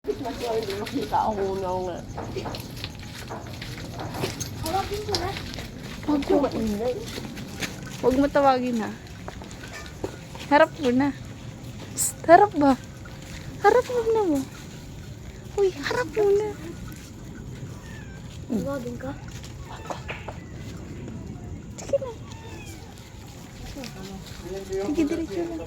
Mas nga hindi makita ako nga. Hawagin ko na. Huwag ko maingay. Huwag mo tawagin ha. Harap mo na. Psst, harap ba? Harap mo na mo. Uy, harap mo na. Hawagin ka. Sige na. Sige, diretso na.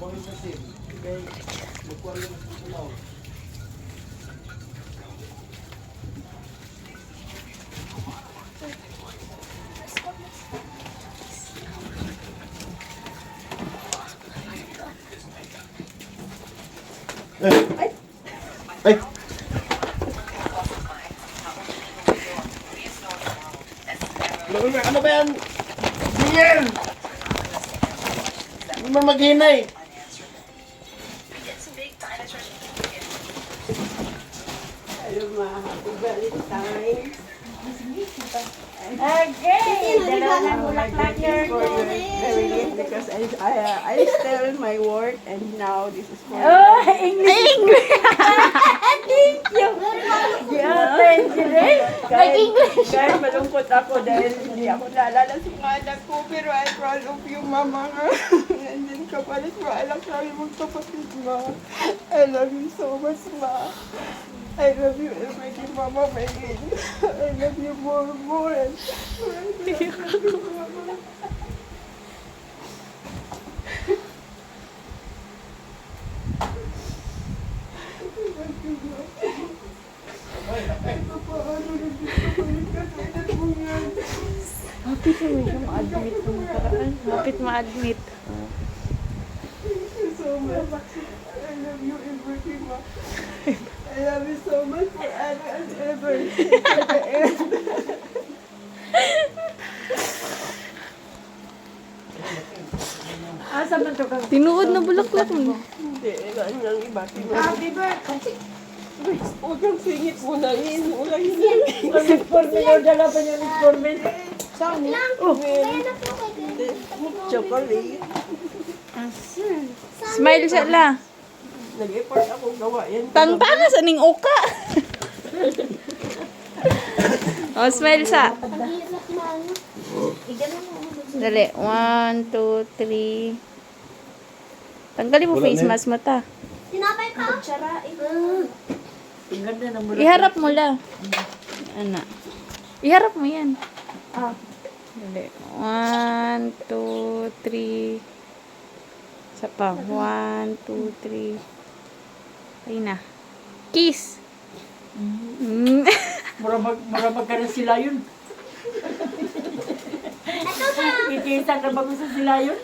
Ay! Ano ba yan? Tingin! Hindi mo maghinay. Hello, ma. Happy Valentine's. Okay! Dalawa na bulaklak your I relate because I still my work and now this is for Oh, English! Thank you! Yeah, thank you, Ray. Nag-English. Kahit malungkot ako dahil hindi ako naalala sa mga anak ko, pero I'm proud of you, mama. Nandun ka pa rin, maalam sa amin magkapatid, ma. I love you so much, ma. I love you everything, mama, my God. I love you more and more. I love you, mama. Hapit mo yung ma-admit mo nakaraan. Hapit ma-admit. Thank you so much. I love you everything, ma. I love you so much forever and ever. To the end. Asa man to kang Tinuod na bulaklak mo. Hindi, ilan ng iba. happy birthday! Huwag kang singit mo na yun. Wala yun. Uniforme yun, dala pa yung uniforme. Saan? Oh, Chocolate. asan? Smile siya la. Nag-effort ako gawa yan. Tangtanga sa ning uka. Oh, smile sa. Pag-iirap na ano. Igano'n mo. Dali. 1, 2, 3. Tanggalin mo Wala face na yun. mask mo ta. Tinapay ka? Kutsara. Ang ganda ng mula. Iharap mo la. Ano? Iharap mo yan. Ah. Dali. 1, 2, 3. Isa pa. 1, 2, 3. Ayun na. Kiss. Mm. Marabag ka na sila yun. Ito ba? Kikita ka ba mo sa sila yun?